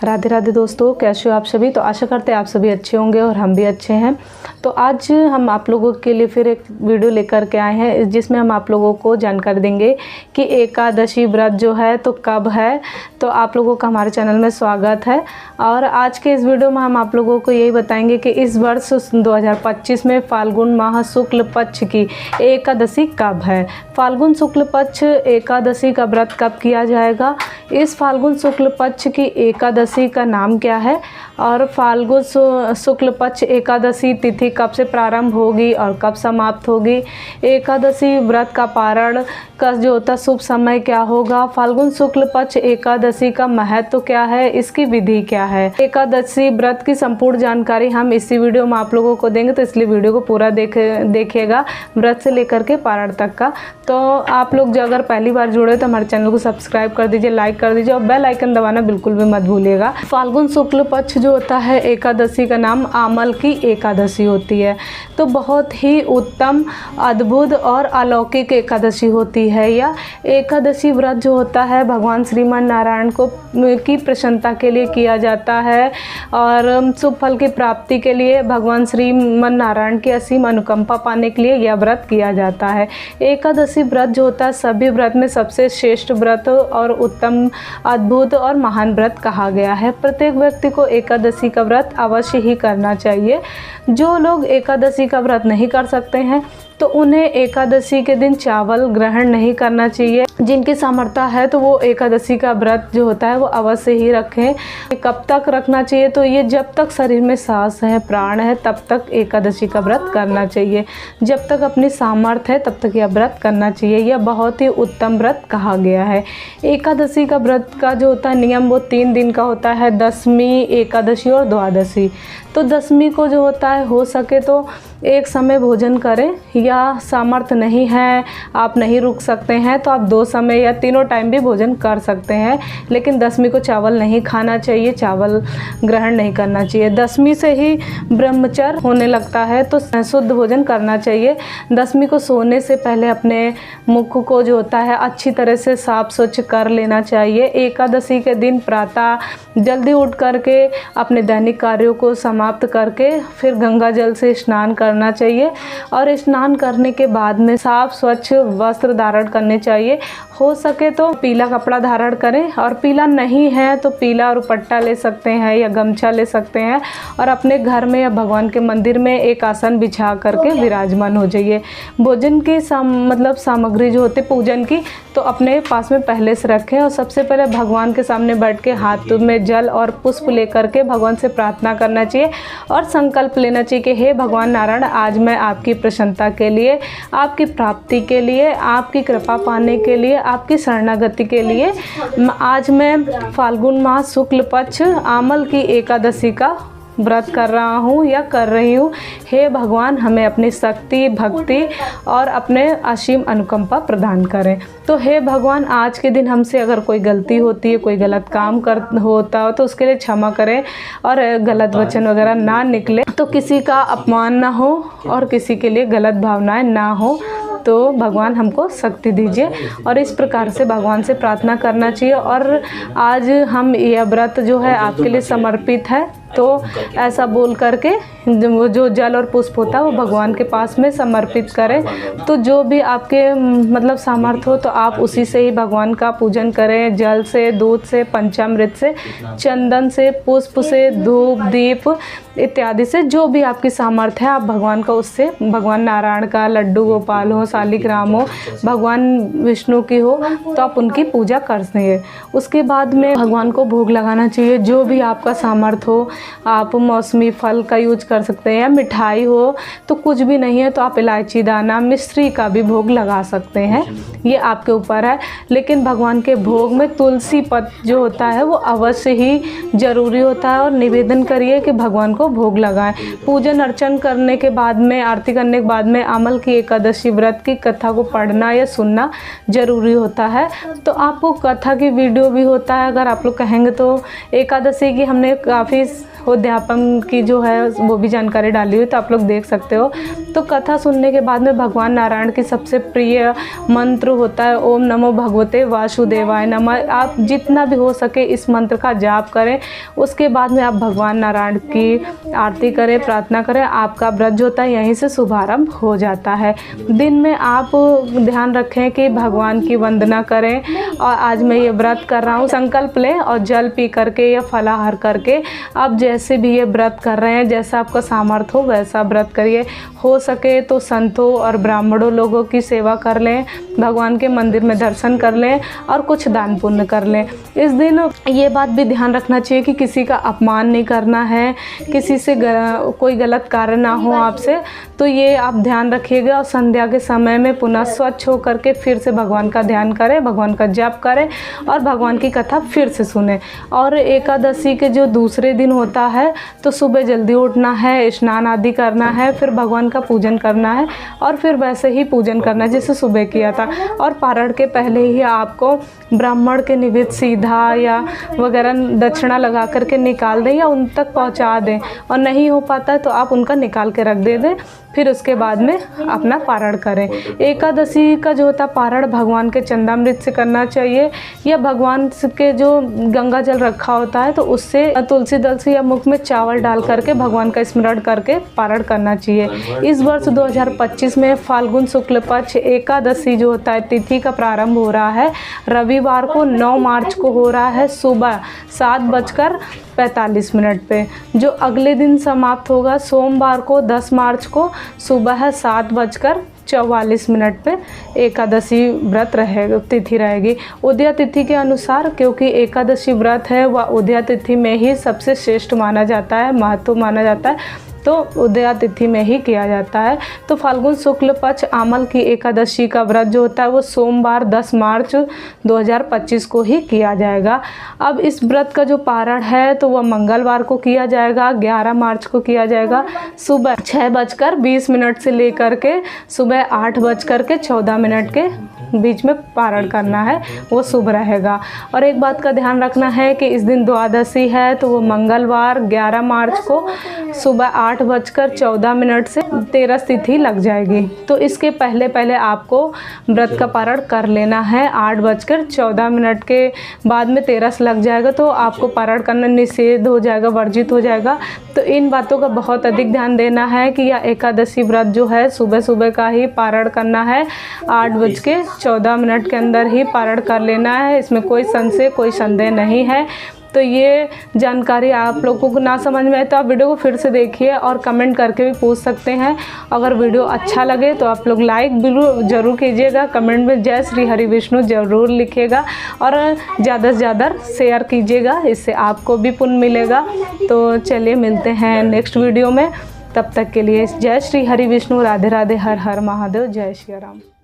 राधे राधे दोस्तों, कैसे हो आप सभी। तो आशा करते हैं आप सभी अच्छे होंगे और हम भी अच्छे हैं। तो आज हम आप लोगों के लिए फिर एक वीडियो लेकर के आए हैं जिसमें हम आप लोगों को जानकारी देंगे कि एकादशी व्रत जो है तो कब है। तो आप लोगों का हमारे चैनल में स्वागत है। और आज के इस वीडियो में हम आप लोगों को यही बताएंगे कि इस वर्ष 2025 में फाल्गुन माह शुक्ल पक्ष की एकादशी कब है। फाल्गुन शुक्ल पक्ष एकादशी का व्रत कब किया जाएगा, इस फाल्गुन शुक्ल पक्ष की एकादशी का नाम क्या है और फाल्गुन शुक्ल पक्ष एकादशी तिथि कब से प्रारंभ होगी और कब समाप्त होगी। एकादशी व्रत का पारण का जो होता शुभ समय क्या होगा। फाल्गुन शुक्ल पक्ष एकादशी का महत्व क्या है, इसकी विधि क्या है। एकादशी व्रत की संपूर्ण जानकारी हम इसी वीडियो में आप लोगों को देंगे, तो इसलिए वीडियो को पूरा देखिएगा, व्रत से लेकर के पारण तक का। तो आप लोग जो अगर पहली बार जुड़े तो हमारे चैनल को सब्सक्राइब कर दीजिए, लाइक कर दीजिए और बेल आइकन दबाना बिल्कुल भी मत भूलिएगा। फाल्गुन शुक्ल पक्ष जो होता है एकादशी का नाम आमल की एकादशी होती है। तो बहुत ही उत्तम, अद्भुत और अलौकिक एकादशी होती है। या एकादशी व्रत जो होता है भगवान श्रीमान नारायण को की प्रसन्नता के लिए किया जाता है और शुभ फल की प्राप्ति के लिए भगवान श्रीमान नारायण की असीम अनुकंपा पाने के लिए यह व्रत किया जाता है। एकादशी व्रत जो होता है सभी व्रत में सबसे श्रेष्ठ व्रत और उत्तम, अद्भुत और महान व्रत कहा गया है। प्रत्येक व्यक्ति को एकादशी का व्रत अवश्य ही करना चाहिए। जो लोग एकादशी का व्रत नहीं कर सकते हैं तो उन्हें एकादशी के दिन चावल ग्रहण नहीं करना चाहिए। जिनकी सामर्थ्य है तो वो एकादशी का व्रत जो होता है वो अवश्य ही रखें। कब तक रखना चाहिए, तो ये जब तक शरीर में सांस है, प्राण है, तब तक एकादशी का व्रत करना चाहिए। जब तक अपनी सामर्थ्य है तब तक यह व्रत करना चाहिए। यह बहुत ही उत्तम व्रत कहा गया है। एकादशी का व्रत का जो होता है नियम वो 3 दिन का होता है, दशमी, एकादशी और द्वादशी। तो दशमी को जो होता है हो सके तो एक समय भोजन करें, या सामर्थ्य नहीं है, आप नहीं रुक सकते हैं तो आप 2 समय या तीनों टाइम भी भोजन कर सकते हैं। लेकिन दशमी को चावल नहीं खाना चाहिए, चावल ग्रहण नहीं करना चाहिए। दशमी से ही ब्रह्मचर्य होने लगता है तो शुद्ध भोजन करना चाहिए। दशमी को सोने से पहले अपने मुख को जो होता है अच्छी तरह से साफ स्वच्छ कर लेना चाहिए। एकादशी के दिन प्रातः जल्दी उठ करके अपने दैनिक कार्यों को समाप्त करके फिर गंगा जल से स्नान करना चाहिए और स्नान करने के बाद में साफ स्वच्छ वस्त्र धारण करने चाहिए। हो सके तो पीला कपड़ा धारण करें और पीला नहीं है तो पीला दुपट्टा ले सकते हैं या गमछा ले सकते हैं और अपने घर में या भगवान के मंदिर में एक आसन बिछा करके विराजमान हो जाइए। भोजन की सामग्री जो होती है पूजन की तो अपने पास में पहले से रखें और सबसे पहले भगवान के सामने बैठ के हाथ में जल और पुष्प लेकर के भगवान से प्रार्थना करना चाहिए और संकल्प लेना चाहिए कि हे भगवान नारायण, आज मैं आपकी प्रसन्नता के लिए, आपकी प्राप्ति के लिए, आपकी कृपा पाने के लिए, आपकी शरणागति के लिए आज मैं फाल्गुन माह शुक्ल पक्ष आमल की एकादशी का व्रत कर रहा हूँ या कर रही हूँ। हे भगवान, हमें अपनी शक्ति, भक्ति और अपने असीम अनुकंपा प्रदान करें। तो हे भगवान, आज के दिन हमसे अगर कोई गलती होती है, कोई गलत काम होता हो तो उसके लिए क्षमा करें और गलत वचन वगैरह ना निकले, तो किसी का अपमान ना हो और किसी के लिए गलत भावनाएं ना हो। तो भगवान हमको शक्ति दीजिए और इस प्रकार से भगवान से प्रार्थना करना चाहिए। और आज हम यह व्रत जो है आपके लिए समर्पित है, तो ऐसा बोल करके जो जल और पुष्प होता है वो भगवान के पास में समर्पित करें। तो जो भी आपके सामर्थ्य हो तो आप उसी से ही भगवान का पूजन करें, जल से, दूध से, पंचामृत से, चंदन से, पुष्प से, धूप, दीप इत्यादि से, जो भी आपकी सामर्थ्य है आप भगवान का उससे, भगवान नारायण का लड्डू गोपाल हो, शालिग्राम हो, भगवान विष्णु की हो तो आप उनकी पूजा कर सकें। उसके बाद में भगवान को भोग लगाना चाहिए। जो भी आपका सामर्थ्य हो, आप मौसमी फल का यूज कर सकते हैं या मिठाई हो, तो कुछ भी नहीं है तो आप इलायची दाना, मिश्री का भी भोग लगा सकते हैं, ये आपके ऊपर है। लेकिन भगवान के भोग में तुलसी पत्र जो होता है वो अवश्य ही जरूरी होता है और निवेदन करिए कि भगवान को भोग लगाएं। पूजन अर्चन करने के बाद में, आरती करने के बाद में अमल की एकादशी व्रत की कथा को पढ़ना या सुनना जरूरी होता है। तो आपको कथा की वीडियो भी होता है, अगर आप लोग कहेंगे तो एकादशी की हमने काफ़ी उद्यापन की जो है वो भी जानकारी डाली हुई, तो आप लोग देख सकते हो। तो कथा सुनने के बाद में भगवान नारायण की सबसे प्रिय मंत्र होता है ओम नमो भगवते वासुदेवाय नमः। आप जितना भी हो सके इस मंत्र का जाप करें। उसके बाद में आप भगवान नारायण की आरती करें, प्रार्थना करें। आपका व्रत जो होता है यहीं से शुभारंभ हो जाता है। दिन में आप ध्यान रखें कि भगवान की वंदना करें, और आज मैं ये व्रत कर रहा हूँ, संकल्प लें और जल पी करके या फलाहार करके आप जैसे भी ये व्रत कर रहे हैं, जैसा आपका सामर्थ्य हो वैसा व्रत करिए। हो सके तो संतों और ब्राह्मणों लोगों की सेवा कर लें, भगवान के मंदिर में दर्शन कर लें और कुछ दान पुण्य कर लें। इस दिन ये बात भी ध्यान रखना चाहिए कि किसी का अपमान नहीं करना है, किसी से कोई गलत कार्य ना हो आपसे, तो ये आप ध्यान रखिएगा। और संध्या के समय में पुनः स्वच्छ हो करके फिर से भगवान का ध्यान करें, भगवान का जप करें और भगवान की कथा फिर से सुने। और एकादशी के जो दूसरे दिन होता है तो सुबह जल्दी उठना है, स्नान आदि करना है, फिर भगवान का पूजन करना है और फिर वैसे ही पूजन करना है जैसे सुबह किया था। और पारण के पहले ही आपको ब्राह्मण के निवेद सीधा या वगैरह दक्षिणा लगा करके निकाल दें या उन तक पहुंचा दें, और नहीं हो पाता तो आप उनका निकाल के रख दे दें। फिर उसके बाद में अपना पारण करें। एकादशी का जो होता है पारण भगवान के चंदामृत से करना चाहिए, या भगवान के जो गंगा जल रखा होता है तो उससे तुलसी दल से या मुख में चावल डाल करके भगवान का स्मरण करके पारण करना चाहिए। इस वर्ष 2025 में फाल्गुन शुक्ल पक्ष एकादशी जो होता है तिथि का प्रारंभ हो रहा है रविवार को 9 मार्च को हो रहा है सुबह 7:45 पे। जो अगले दिन समाप्त होगा सोमवार को 10 मार्च को सुबह 7:44 पे एकादशी व्रत रहेगा, तिथि रहेगी। उदया तिथि के अनुसार, क्योंकि एकादशी व्रत है वह उदया तिथि में ही सबसे श्रेष्ठ माना जाता है, महत्व माना जाता है, तो उदया तिथि में ही किया जाता है। तो फाल्गुन शुक्ल पक्ष आमल की एकादशी का व्रत जो होता है वो सोमवार 10 मार्च 2025 को ही किया जाएगा। अब इस व्रत का जो पारण है तो वह मंगलवार को किया जाएगा, 11 मार्च को किया जाएगा। सुबह 6:20 से लेकर के सुबह 8:14 के बीच में पारण करना है, वो शुभ रहेगा। और एक बात का ध्यान रखना है कि इस दिन द्वादशी है तो वो मंगलवार 11 मार्च को सुबह 8:14 से 13 तिथि लग जाएगी। तो इसके पहले आपको व्रत का पारण कर लेना है। 8:14 के बाद में 13 लग जाएगा तो आपको पारण करना निषेध हो जाएगा, वर्जित हो जाएगा। तो इन बातों का बहुत अधिक ध्यान देना है कि यह एकादशी व्रत जो है सुबह सुबह का ही पारण करना है, 8:14 के अंदर ही पारण कर लेना है। इसमें कोई संशय, कोई संदेह नहीं है। तो ये जानकारी आप लोगों को ना समझ में आए तो आप वीडियो को फिर से देखिए और कमेंट करके भी पूछ सकते हैं। अगर वीडियो अच्छा लगे तो आप लोग लाइक ज़रूर कीजिएगा, कमेंट में जय श्री हरि विष्णु ज़रूर लिखिएगा और ज़्यादा से ज़्यादा शेयर कीजिएगा, इससे आपको भी पुण्य मिलेगा। तो चलिए मिलते हैं नेक्स्ट वीडियो में, तब तक के लिए जय श्री हरि विष्णु, राधे राधे, हर हर महादेव, जय श्री राम।